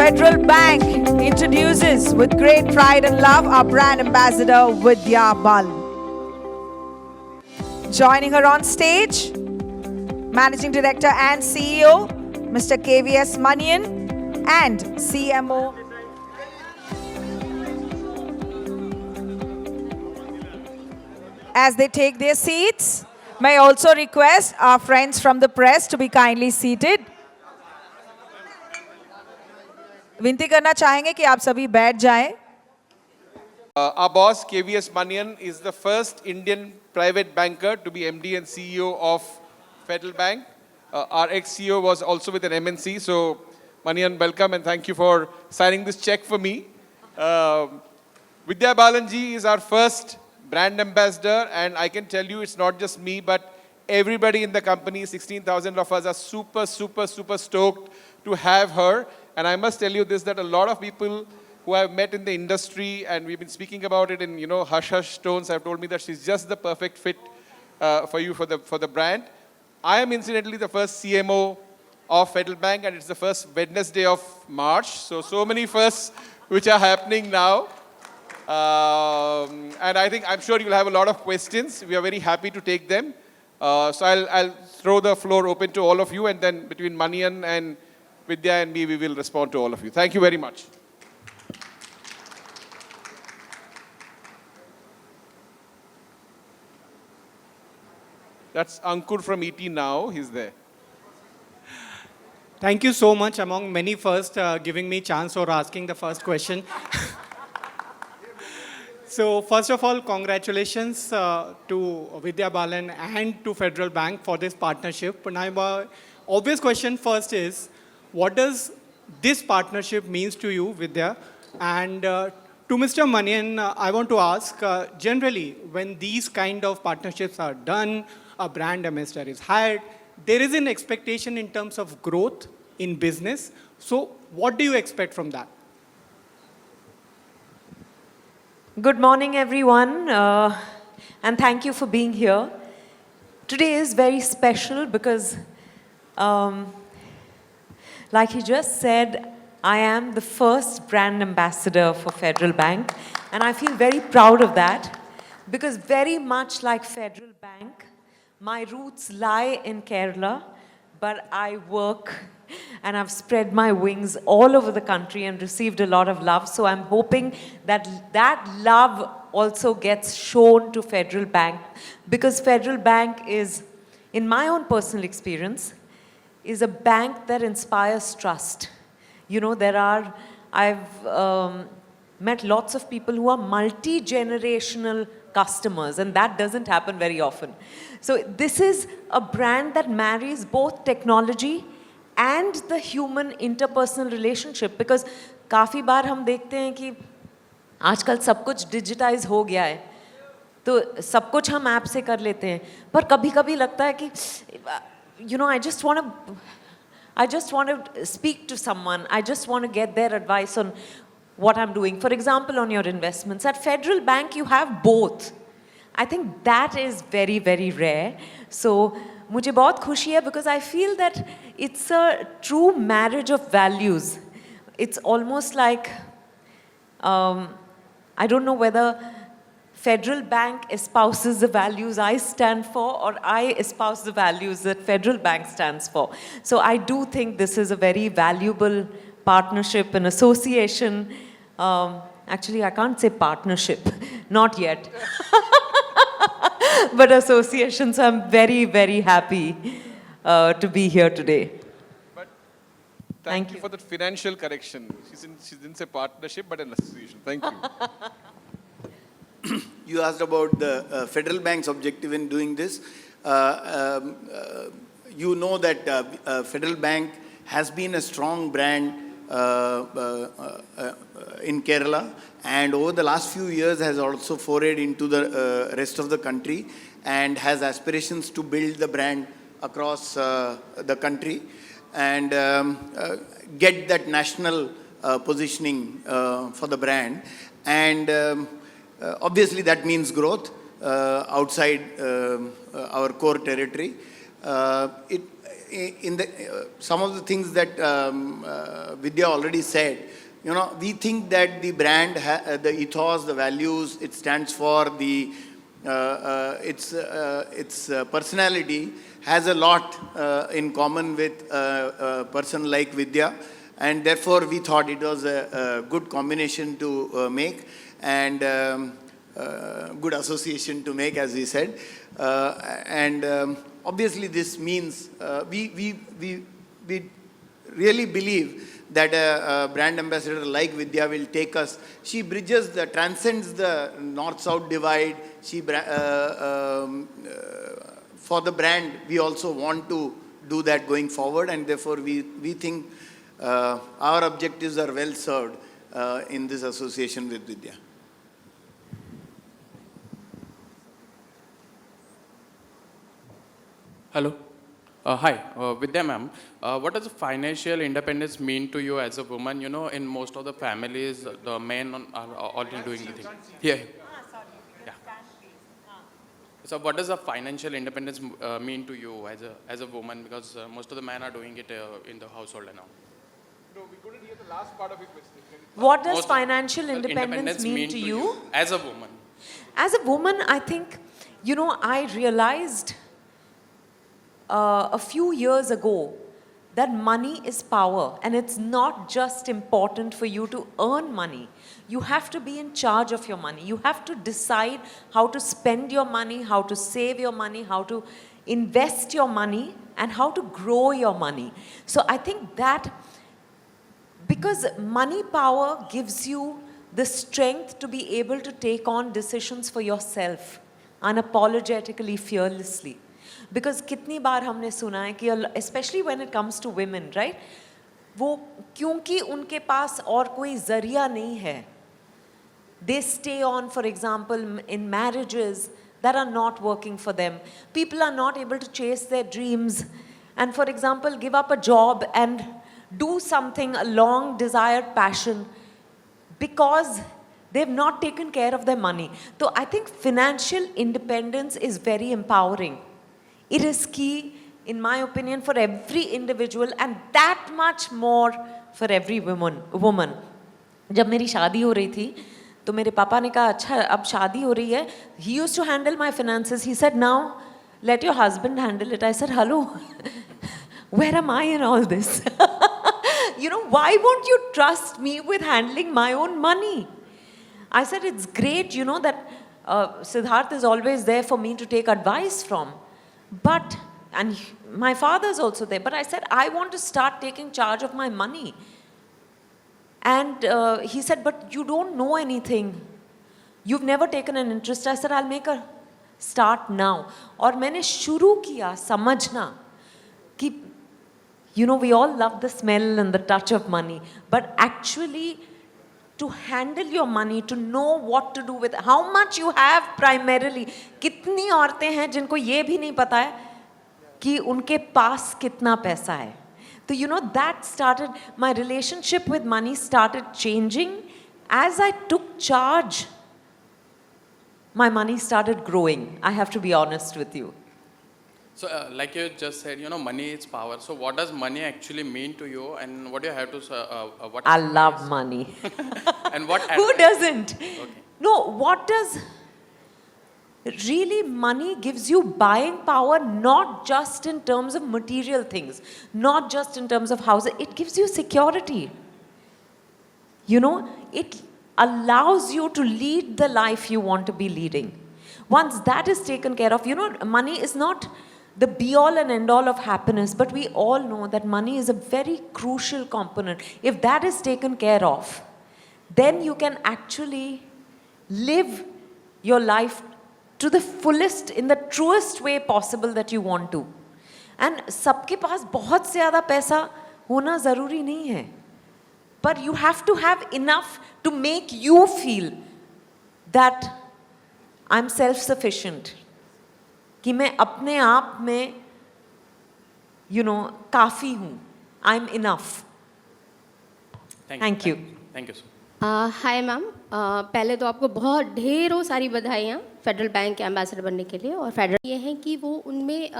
Federal Bank introduces with great pride and love our brand ambassador Vidya Balan. Joining her on stage, Managing Director and CEO, Mr. KVS Manian, and CMO. As they take their seats, may I also request our friends from the press to be kindly seated. विनती करना चाहेंगे कि आप सभी बैठ जाएं. Our boss, KVS Manian, is the first Indian private banker to be MD and CEO of Federal Bank. Our ex-CEO was also with an MNC. So, Manian, welcome and thank you for signing this check for me. Vidya Balan ji is our first brand ambassador, and I can tell you it's not just me, but everybody in the company, 16,000 of us, are super stoked to have her. And I must tell you this, that a lot of people who I've met in the industry, and we've been speaking about it in, hush-hush tones, have told me that she's just the perfect fit for you, for the brand. I am incidentally the first CMO of Federal Bank, and it's the first Wednesday of March. So many firsts which are happening now. And I'm sure you'll have a lot of questions. We are very happy to take them. So I'll throw the floor open to all of you, and then between Manian and Vidya and me, we will respond to all of you. Thank you very much. That's Ankur from ET Now. He's there. Thank you so much, among many first, giving me chance for asking the first question. So first of all, congratulations to Vidya Balan and to Federal Bank for this partnership. And my obvious question first is, what does this partnership means to you, Vidya? And to Mr. Manian, I want to ask, generally, when these kind of partnerships are done, a brand ambassador is hired, there is an expectation in terms of growth in business. So what do you expect from that? Good morning, everyone, and thank you for being here. Today is very special because, like he just said, I am the first brand ambassador for Federal Bank, and I feel very proud of that because very much like Federal Bank, my roots lie in Kerala, but I work and I've spread my wings all over the country and received a lot of love. So I'm hoping that that love also gets shown to Federal Bank, because Federal Bank is, in my own personal experience, is a bank that inspires trust. I've met lots of people who are multi-generational customers, and that doesn't happen very often. So this is a brand that marries both technology and the human interpersonal relationship, because काफ़ी बार हम देखते हैं कि आजकल सब कुछ digitise हो गया है, तो सब कुछ हम ऐप से कर लेते हैं, पर कभी-कभी लगता है कि I just want to speak to someone. I just want to get their advice on what I'm doing. For example, on your investments. At Federal Bank, you have both. I think that is very, very rare. So, मुझे बहुत खुशी है because I feel that it's a true marriage of values. It's almost like, I don't know whether Federal Bank espouses the values I stand for, or I espouse the values that Federal Bank stands for. So I do think this is a very valuable partnership and association. Actually, I can't say partnership, not yet. But association, so I'm very, very happy to be here today. But thank you for that financial correction. She didn't say partnership, but an association. Thank you. You asked about the Federal Bank's objective in doing this. You know that Federal Bank has been a strong brand in Kerala, and over the last few years has also forayed into the rest of the country and has aspirations to build the brand across the country and get that national positioning for the brand. And obviously, that means growth outside our core territory. in the some of the things that Vidya already said, you know, we think that the brand, the ethos, the values it stands for, the its personality has a lot in common with a person like Vidya, and therefore we thought it was a good combination to make, and good association to make, as we said, and obviously this means we really believe that a brand ambassador like Vidya will take us. She transcends the north-south divide. For the brand, we also want to do that going forward, and therefore we think our objectives are well served in this association with Vidya. Hello. Hi, Vidya ma'am. What does financial independence mean to you as a woman? You know, in most of the families, the men are already doing the thing. Yeah. Yeah. So, what does the financial independence mean to you as a woman? Because most of the men are doing it in the household now. No, we couldn't hear the last part of your question. What does Most- financial independence mean to you? as a woman? As a woman, I think, you know, I realized a few years ago that money is power, and it's not just important for you to earn money. You have to be in charge of your money. You have to decide how to spend your money, how to save your money, how to invest your money, and how to grow your money. So I think that because money power gives you the strength to be able to take on decisions for yourself, unapologetically, fearlessly. Because कितनी बार हमने सुना है कि especially when it comes to women, right? वो क्योंकि उनके पास और कोई जरिया नहीं है. They stay on, for example, in marriages that are not working for them. People are not able to chase their dreams and, for example, give up a job and do something, a long desired passion, because they've not taken care of their money. So I think financial independence is very empowering. It is key, in my opinion, for every individual, and that much more for every woman. जब मेरी शादी हो रही थी, तो मेरे पापा ने कहा, अच्छा अब शादी हो रही है. He used to handle my finances. He said, now let your husband handle it. I said, hello, where am I in all this? You know, why won't you trust me with handling my own money? I said, it's great, you know, that Siddharth is always there for me to take advice from. But, and my father's also there, but I said, I want to start taking charge of my money. And he said, but you don't know anything. You've never taken an interest. I said, I'll make a start now. और मैंने शुरू किया समझना कि, you know, we all love the smell and the touch of money, but actually to handle your money, to know what to do with it, how much you have primarily. कितनी औरतें हैं जिनको ये भी नहीं पता है कि उनके पास कितना पैसा है. So, you know, that started, my relationship with money started changing. As I took charge, my money started growing. I have to be honest with you. So, like you just said, you know, money is power. So, what does money actually mean to you, and what do you have to what? I love money. And what? Who doesn't? Okay. No, what does really money gives you buying power, not just in terms of material things, not just in terms of houses. It gives you security. You know, it allows you to lead the life you want to be leading. Once that is taken care of, you know, money is not the be-all and end-all of happiness, but we all know that money is a very crucial component. If that is taken care of, then you can actually live your life to the fullest, in the truest way possible that you want to. And सबके पास बहुत ज़्यादा पैसा होना ज़रूरी नहीं है. But you have to have enough to make you feel that I'm self-sufficient. कि मैं अपने आप में, you know, काफ़ी हूँ. I'm enough. Thank you. Thank you, sir. Hi, ma'am. पहले तो आपको बहुत ढेरों सारी बधाइयाँ फेडरल बैंक के एम्बेसडर बनने के लिए। और फेडरल ये हैं कि वो उनमें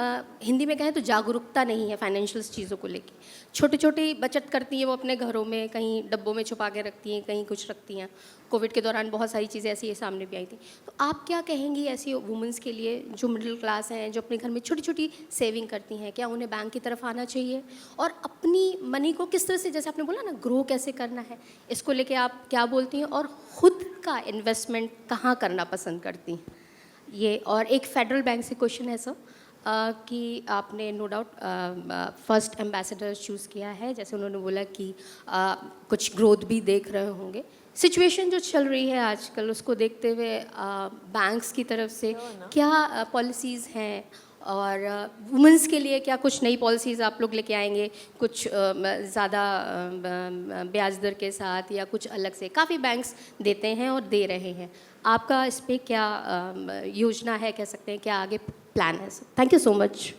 हिंदी में कहें तो जागरूकता नहीं है फाइनेंशियल चीज़ों को लेके। छोटी छोटी बचत करती हैं वो अपने घरों में, कहीं डब्बों में छुपा के रखती हैं, कहीं कुछ रखती हैं। कोविड के दौरान बहुत सारी चीज़ें ऐसी सामने भी आई थी। तो आप क्या कहेंगी ऐसी वुमेंस के लिए जो मिडिल क्लास हैं, जो अपने घर में छोटी छोटी सेविंग करती हैं, क्या उन्हें बैंक की तरफ आना चाहिए? और अपनी मनी को किस तरह से, जैसे आपने बोला ना, ग्रो कैसे करना है, इसको लेके आप क्या बोलती हैं? और खुद का इन्वेस्टमेंट कहाँ करना पसंद करती हैं ये? और एक फेडरल बैंक से क्वेश्चन है सर, कि आपने no doubt first ambassador choose किया है, जैसे उन्होंने बोला कि कुछ ग्रोथ भी देख रहे होंगे। सिचुएशन जो चल रही है आजकल उसको देखते हुए बैंक्स की तरफ से क्या पॉलिसीज़ हैं, और वुमेंस के लिए क्या कुछ नई पॉलिसीज़ आप लोग लेके आएंगे, कुछ ज़्यादा ब्याज दर के साथ, या कुछ अलग से? काफ़ी बैंक्स देते हैं और दे रहे हैं, आपका इस पर क्या योजना है, कह सकते हैं, क्या आगे प्लान है? Thank you so much.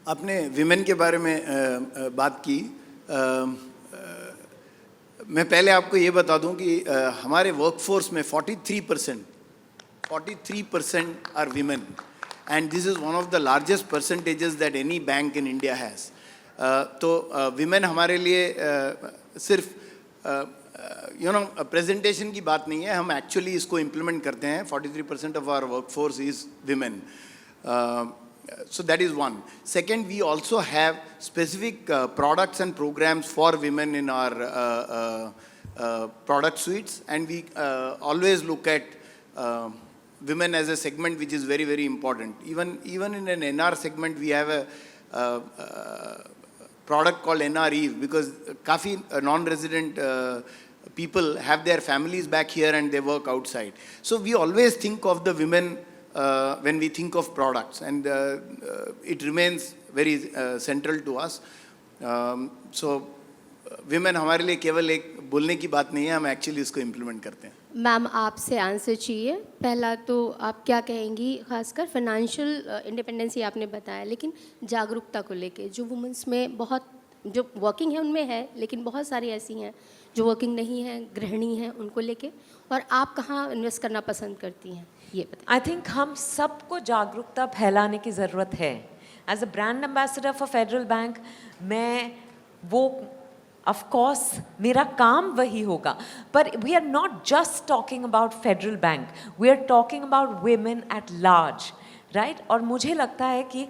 आपने विमेन के बारे में बात की। मैं पहले आपको ये बता दूं कि हमारे वर्कफोर्स में 43% are women, and this is one of the largest percentages that any bank in India has. तो women हमारे लिए सिर्फ प्रेजेंटेशन की बात नहीं है, हम एक्चुअली इसको इम्प्लीमेंट करते हैं। 43% of our workforce is women. So that is one. Second, we also have specific products and programs for women in our product suites, and we always look at women as a segment which is very, very important. Even in an NR segment, we have a product called NR Eve, because काफ़ी non-resident people have their families back here and they work outside. So we always think of the women when we think of products, and it remains very central to us. So women हमारे लिए केवल एक बोलने की बात नहीं है, हम एक्चुअली इसको इम्प्लीमेंट करते हैं। मैम, आपसे आंसर चाहिए। पहला तो आप क्या कहेंगी, खासकर फाइनेंशियल इंडिपेंडेंसी आपने बताया, लेकिन जागरूकता को लेके जो वुमेंस में बहुत, जो वर्किंग है उनमें है, लेकिन बहुत सारी ऐसी हैं जो वर्किंग नहीं है, गृहिणी हैं, उनको लेके, और आप कहाँ इन्वेस्ट करना पसंद करती हैं, ये बताएं। आई थिंक हम सबको जागरूकता फैलाने की ज़रूरत है। As a brand ambassador for Federal Bank, मैं वो ऑफ कोर्स मेरा काम वही होगा, पर we are not just talking about Federal Bank, we are talking about women at large, right? और मुझे लगता है कि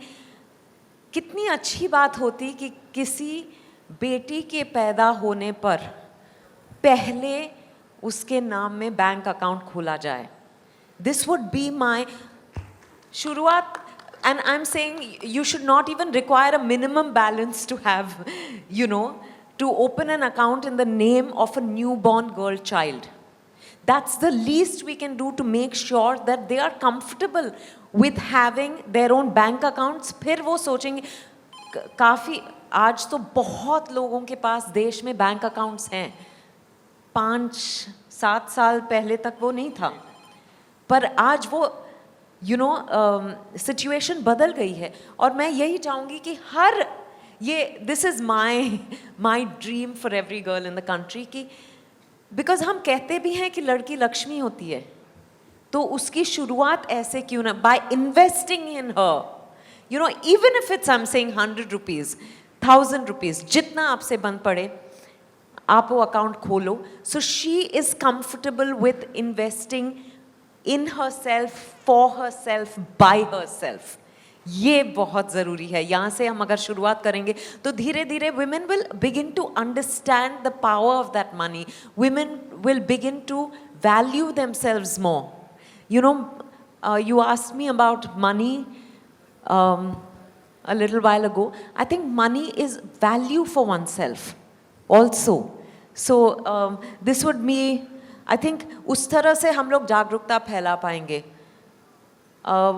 कितनी अच्छी बात होती कि किसी बेटी के पैदा होने पर पहले उसके नाम में बैंक अकाउंट खोला जाए। दिस वुड बी माई शुरुआत, and I'm saying you should not even require a minimum balance to have, to open an account in the name of a newborn girl child. That's the least we can do to make sure that they are comfortable with having their own bank accounts. फिर वो सोचेंगे, काफ़ी आज तो बहुत लोगों के पास देश में बैंक अकाउंट्स हैं, 5-7 साल पहले तक वो नहीं था, पर आज वो सिचुएशन बदल गई है। और मैं यही चाहूँगी कि her this is my dream for every girl in the country, कि बिकॉज हम कहते भी हैं कि लड़की लक्ष्मी होती है, तो उसकी शुरुआत ऐसे क्यों ना, by investing in her, even if it's I am saying 100 rupees, 1000 rupees, जितना आपसे बन पड़े आप वो अकाउंट खोलो, so she is comfortable with investing in herself, for herself, by herself. ये बहुत ज़रूरी है। यहाँ से हम अगर शुरुआत करेंगे तो धीरे धीरे women will begin to understand the power of that money. Women will begin to value themselves more. You asked me about money a little while ago. I think money is value for oneself also. So this would be, I think उस तरह से हम लोग जागरूकता फैला पाएंगे।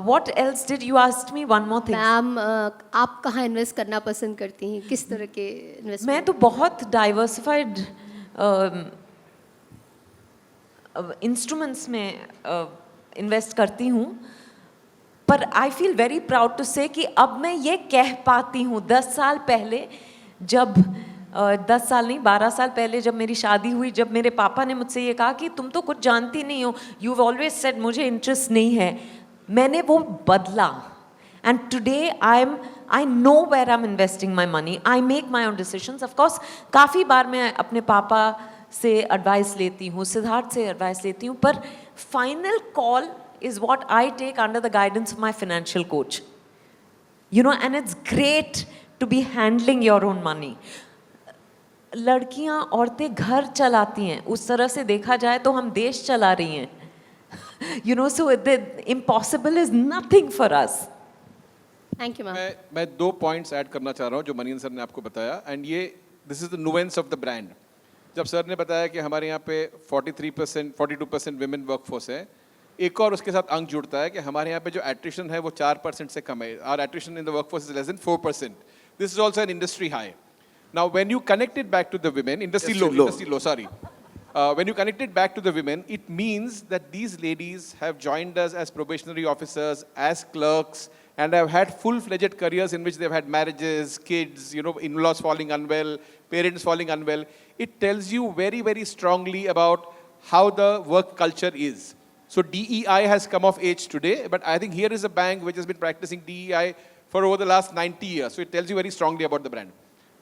What else did you ask me? One more thing. Ma'am, आप कहाँ इन्वेस्ट करना पसंद करती हैं, किस तरह के इन्वेस्ट? मैं तो बहुत डाइवर्सिफाइड इंस्ट्रूमेंट्स में इन्वेस्ट करती हूँ, पर I feel very proud to say कि अब मैं ये कह पाती हूँ, 10 साल पहले जब 10 साल नहीं 12 साल पहले जब मेरी शादी हुई, जब मेरे पापा ने मुझसे ये कहा कि तुम तो कुछ जानती नहीं हो, यू ऑलवेज सेड मुझे इंटरेस्ट नहीं है, मैंने वो बदला. And today I know where I'm investing my money. I make my own decisions. Of course, काफ़ी बार मैं अपने पापा से एडवाइस लेती हूँ, सिद्धार्थ से एडवाइस लेती हूँ, पर final call is what I take under the guidance of my financial coach. You know, and it's great to be handling your own money. लड़कियाँ औरतें घर चलाती हैं, उस तरह से देखा जाए तो हम देश चला रही हैं. You know, so the impossible is nothing for us. Thank you ma'am. मैं 2 पॉइंट्स ऐड करना चाह रहा हूँ जो मनियन सर ने आपको बताया, एंड ये this is the nuance of the brand. जब सर ने बताया कि हमारे यहाँ पे 43% 42% विमेन वर्कफोर्स है, एक और उसके साथ अंक जुड़ता है कि हमारे यहाँ पे जो एट्रिशन है वो 4% से कम है. Our attrition in the workforce is less than 4%. This is also an industry high. Now when you connect it back to the women, industry low, sorry. When you connect it back to the women, it means that these ladies have joined us as probationary officers, as clerks, and have had full-fledged careers in which they've had marriages, kids, you know, in-laws falling unwell, parents falling unwell. It tells you very, very strongly about how the work culture is. So DEI has come of age today, but I think here is a bank which has been practicing DEI for over the last 90 years. So it tells you very strongly about the brand.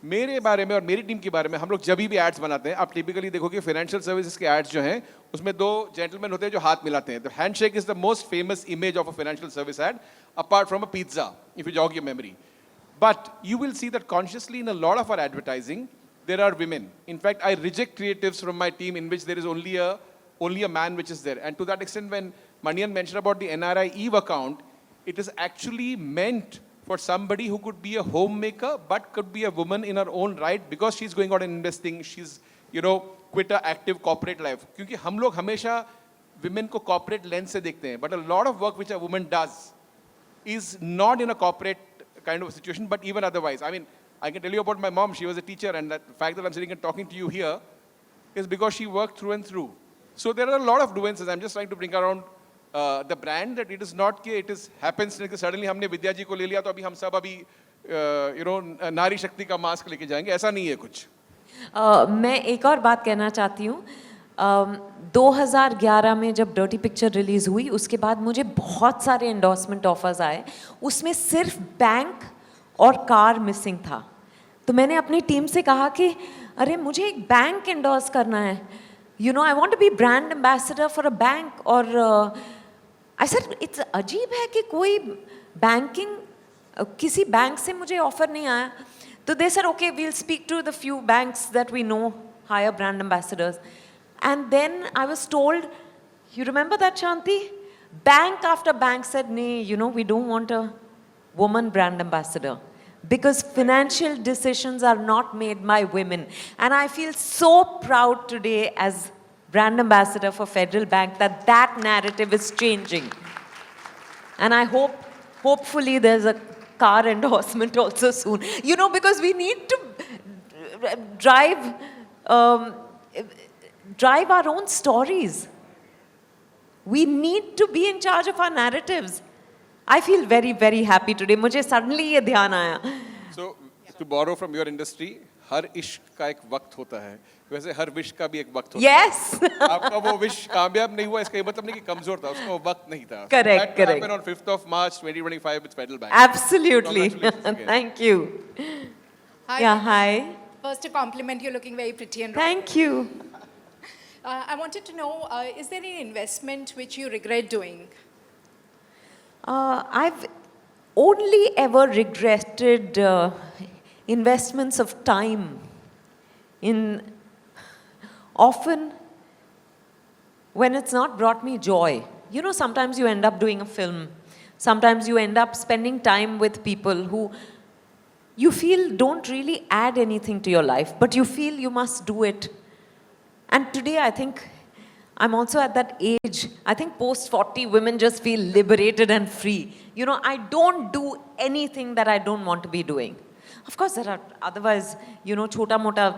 मेरे बारे में और मेरी team के बारे में हम लोग जब भी एड्स बनाते हैं, आप टिपिकली देखोगे फाइनेंशियल सर्विसेज के एड्स जो हैं उसमें 2 जेंटलमैन होते हैं जो हाथ मिलाते हैं. The handshake is the most famous image of a financial service ad apart from a pizza, if you jog your memory. But you will see that consciously in a lot of our advertising there are women. In fact, I reject creatives from my team in which there is only a man which is there. And to that extent, when Manian mentioned about the NRI Eve account, it is actually meant for somebody who could be a homemaker but could be a woman in her own right because she's going out and investing, she's, you know, quit a active corporate life. क्योंकि हम लोग हमेशा women को corporate lens से देखते हैं, but a lot of work which a woman does is not in a corporate kind of situation, but even otherwise. I mean, I can tell you about my mom. She was a teacher, and the fact that I'm sitting and talking to you here is because she worked through and through. So there are a lot of nuances. I'm just trying to bring around the brand, that it is not कि it is happens कि suddenly हमने विद्या जी को ले लिया तो अभी हम सब अभी you know नारी शक्ति का मास्क लेके जाएंगे, ऐसा नहीं है कुछ. मैं एक और बात कहना चाहती हूँ. 2011 में जब डर्टी पिक्चर रिलीज़ हुई, उसके बाद मुझे बहुत सारे एंडोर्समेंट ऑफर्स आए, उसमें सिर्फ बैंक और कार मिसिंग था. तो मैंने अपनी टीम से कहा कि अरे मुझे एक बैंक एंडोर्स करना है, you know, I want to be brand ambassador for a bank. और आई सेड इट्स अजीब है कि कोई बैंकिंग किसी बैंक से मुझे ऑफर नहीं आया. तो they said okay we will speak to the few banks that we know hire brand ambassadors. And then I was told, you remember that Shanti, bank after bank said नहीं, you know, we don't want a woman brand ambassador because financial decisions are not made by women. And I feel so proud today as brand ambassador for Federal Bank that narrative is changing. And I hopefully there's a car endorsement also soon. You know, because we need to drive our own stories. We need to be in charge of our narratives. I feel very, very happy today. मुझे suddenly ये ध्यान आया. So, to borrow from your industry, हर इश्क का एक वक्त होता है, वैसे हर विश का भी एक वक्त होता है. Yes. आपका वो विश कामयाब नहीं हुआ, इसका ये मतलब नहीं कि कमजोर था, उसका वो वक्त नहीं था. Correct, That correct. happened on 5th of March 2025 with Federal Bank. Absolutely. Congratulations again. Thank you. Hi. Yeah, hi. First, a compliment. You're looking very pretty and Thank you. I wanted to know, is there any investment which you regret doing? I've only ever regretted investments of time in often when it's not brought me joy. You know, sometimes you end up doing a film. Sometimes you end up spending time with people who you feel don't really add anything to your life, but you feel you must do it. And today I think I'm also at that age. I think post 40 women just feel liberated and free. You know, I don't do anything that I don't want to be doing. Of course, there are otherwise, you know, छोटा मोटा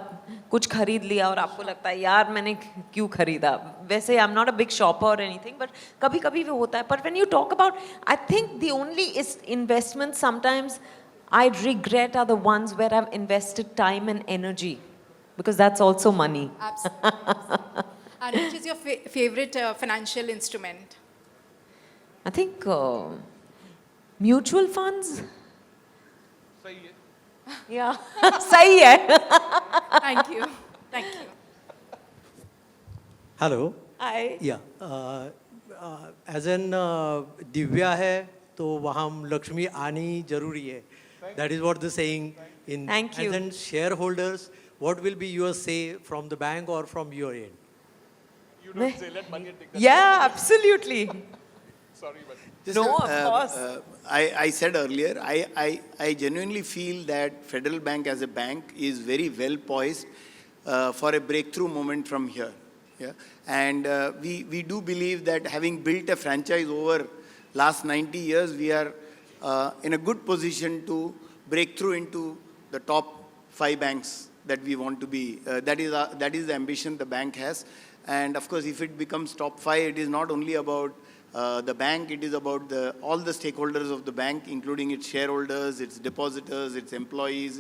कुछ खरीद लिया और आपको लगता है यार मैंने क्यों खरीदा. वैसे I'm not a big shopper or anything, but कभी कभी वो होता है. But when you talk about, I think the only investments sometimes I regret are the ones where I've invested time and energy, because that's also money. Absolutely. And which is your favorite financial instrument? I think mutual funds. Yeah, sahi hai. Thank you. Thank you. Hello Hi. या as an Divya है तो वहाँ लक्ष्मी आनी जरूरी है that is what the saying in Thank you. As an shareholders what will be your say from the bank और from your end Yeah, absolutely. Just, No, of course. I said earlier, I genuinely feel that Federal Bank as a bank is very well poised for a breakthrough moment from here. Yeah? And we do believe that having built a franchise over last 90 years, we are in a good position to break through into the top 5 banks that we want to be. That is the ambition the bank has. And of course, if it becomes top 5, it is not only about the bank, it is about all the stakeholders of the bank, including its shareholders, its depositors, its employees.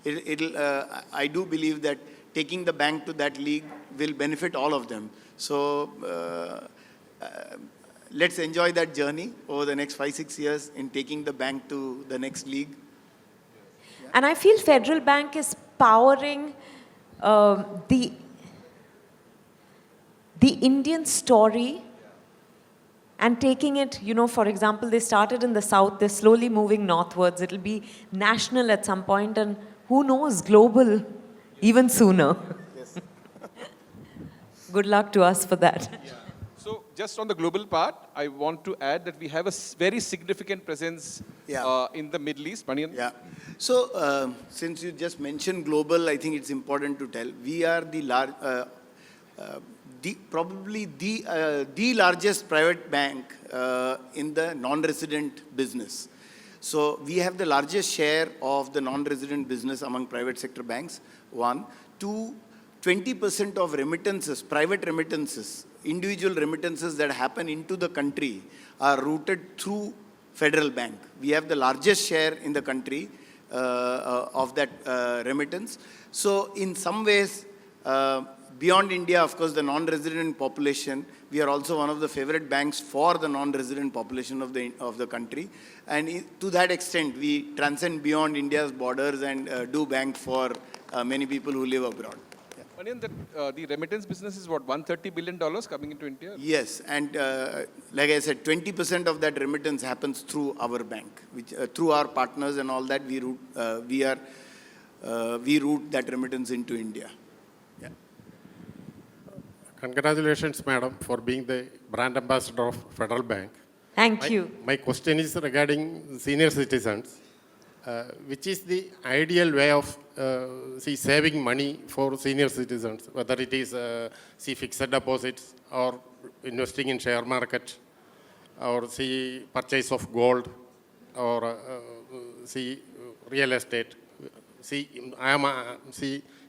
I do believe that taking the bank to that league will benefit all of them. So let's enjoy that journey over the next 5-6 years in taking the bank to the next league. And I feel Federal Bank is powering the Indian story and taking it, you know, for example, they started in the south, they're slowly moving northwards. It'll be national at some point, and who knows, global even sooner. Yes. Good luck to us for that. So just on the global part, I want to add that we have a very significant presence Yeah. in the Middle East. Manian? Yeah. So since you just mentioned global, I think it's important to tell we are probably the largest private bank in the non-resident business. So we have the largest share of the non-resident business among private sector banks. 1, 2, 20% of remittances, private remittances, individual remittances that happen into the country are routed through Federal Bank. We have the largest share in the country of that remittance. So in some ways, beyond India, of course, the non-resident population, we are also one of the favorite banks for the non-resident population of the country. And to that extent, we transcend beyond India's borders and do bank for many people who live abroad. Manian, the remittance business is what, $130 billion coming into India? Yes, and like I said, 20% of that remittance happens through our bank, which through our partners and all that we route that remittance into India. Yeah. Congratulations, madam, for being the brand ambassador of Federal Bank. Thank you. My question is regarding senior citizens. Which is the ideal way of saving money for senior citizens, whether it is fixed deposits or investing in share market or purchase of gold or real estate. I am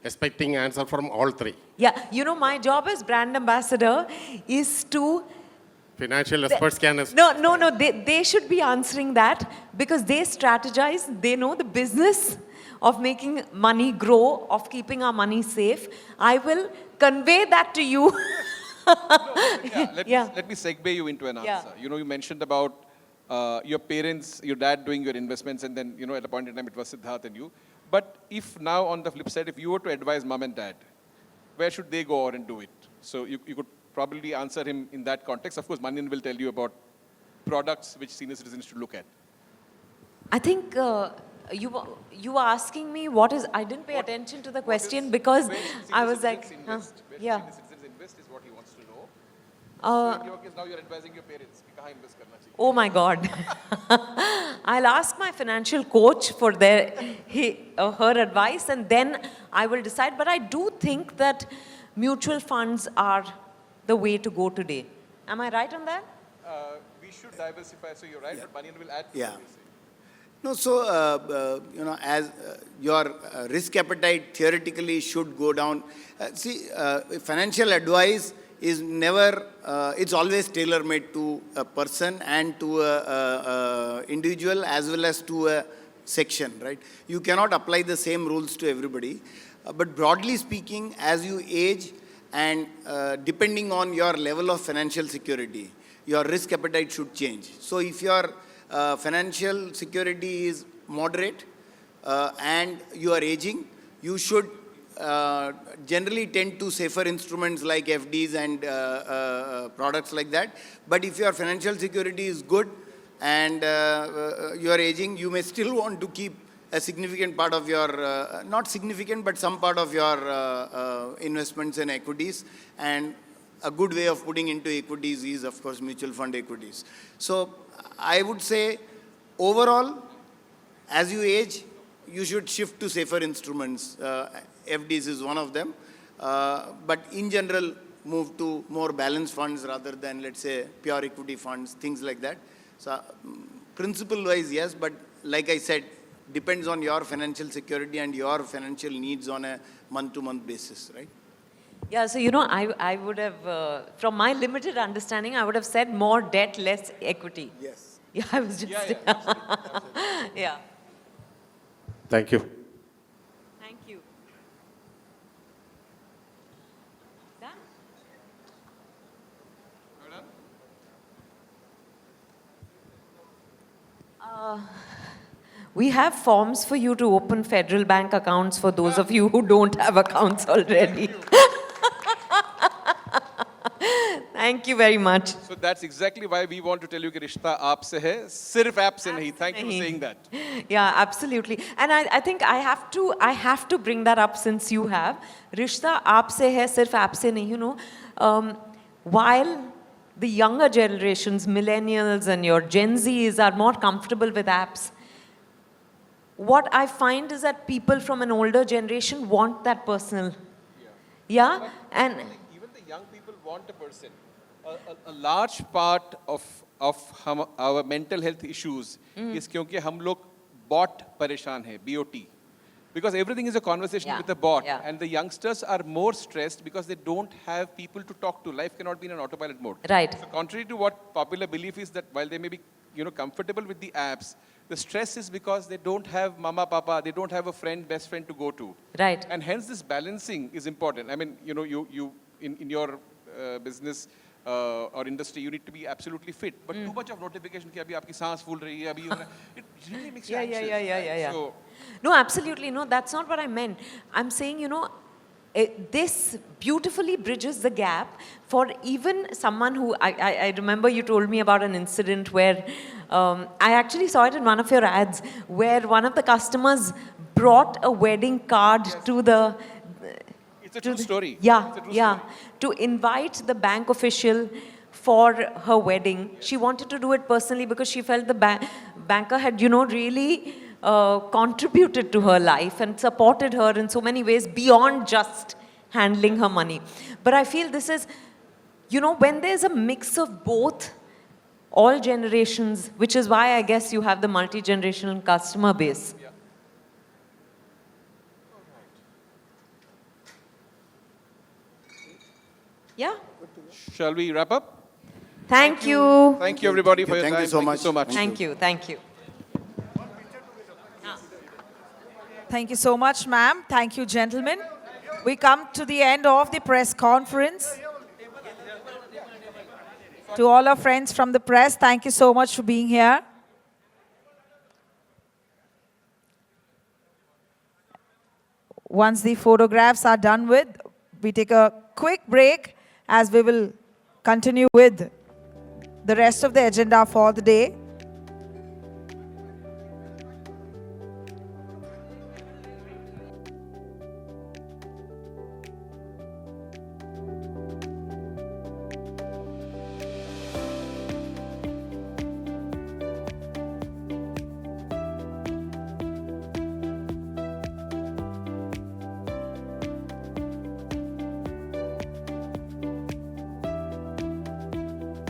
expecting answer from all 3. Yeah, you know, my job as brand ambassador is to... Financial experts can... No, they should be answering that because they strategize, they know the business of making money grow, of keeping our money safe. I will convey that to you. Let me segue you into an answer. Yeah. You know, you mentioned about your parents, your dad doing your investments, and then, you know, at a point in time it was Siddharth and you. But if now on the flip side, if you were to advise mom and dad, where should they go out and do it? So you could probably answer him in that context. Of course, Manian will tell you about products which senior citizens should look at. I think you were asking me what is... I didn't pay attention to the question because I was like... Where yeah. senior citizens invest is what he wants to know. So in your case, now you're advising your parents. कि कहाँ invest करना चाहिए? Oh my God. I'll ask my financial coach for her advice and then I will decide. But I do think that mutual funds are the way to go today. Am I right on that? We should diversify, so you're right, but Manian will add to Yeah. what you say. No, so, you know, as your risk appetite theoretically should go down. Financial advice is never, it's always tailor-made to a person and to a individual as well as to a section, right? You cannot apply the same rules to everybody. But broadly speaking, as you age and depending on your level of financial security, your risk appetite should change. So if your financial security is moderate and you are aging, you should generally tend to safer instruments like FDs and products like that. But if your financial security is good and you are aging, you may still want to keep a significant part of your, not significant, but some part of your investments in equities. And a good way of putting into equities is, of course, mutual fund equities. So I would say, overall, as you age, you should shift to safer instruments. FDs is one of them. But in general, move to more balanced funds rather than, let's say, pure equity funds, things like that. So principle-wise, yes, but like I said, depends on your financial security and your financial needs on a month-to-month basis, right? Yeah, so I would have, from my limited understanding, I would have said more debt, less equity. Yes. Yeah, I was just... Yeah, absolutely. Yeah. Thank you. Thank you. Done? We have forms for you to open Federal Bank accounts for those of you who don't have accounts already. Thank you very much. So that's exactly why we want to tell you कि रिश्ता आपसे है, सिर्फ app से नहीं. Thank you for saying that. Yeah, absolutely. And I think I have to bring that up since you have. Rishta aapse hai, sirf aap se nahi, while the younger generations, millennials and your Gen Zs are more comfortable with apps, what I find is that people from an older generation want that personal. Yeah? And Even the young people want a person. A large part of our mental health issues is क्योंकि हम लोग bot परेशान हैं, BOT. Because everything is a conversation with a bot. Yeah. And the youngsters are more stressed because they don't have people to talk to. Life cannot be in an autopilot mode. Right. So contrary to what popular belief is that while they may be comfortable with the apps, the stress is because they don't have mama, papa, they don't have a friend, best friend to go to. Right. And hence this balancing is important. I mean, you in your business or industry, you need to be absolutely fit. But too much of notification, कि अभी आपकी सांस फूल रही है, अभी हो रहा है, it really makes you anxious. Yeah. So, No, absolutely. No, that's not what I meant. I'm saying, this beautifully bridges the gap for even someone who, I remember you told me about an incident where, I actually saw it in one of your ads, where one of the customers brought a wedding card to the... it's a true story. Yeah, It's a true yeah. story. To invite the bank official for her wedding. She wanted to do it personally because she felt the banker had, really contributed to her life and supported her in so many ways beyond just handling her money. But I feel this is, when there's a mix of both, all generations, which is why I guess you have the multi-generational customer base. Yeah. Shall we wrap up? Thank you. Thank you everybody for your Thank time. you so much. Thank you. Thank you. Thank you so much, ma'am. Thank you, gentlemen. We come to the end of the press conference. To all our friends from the press, thank you so much for being here. Once the photographs are done with, we take a quick break as we will continue with the rest of the agenda for the day.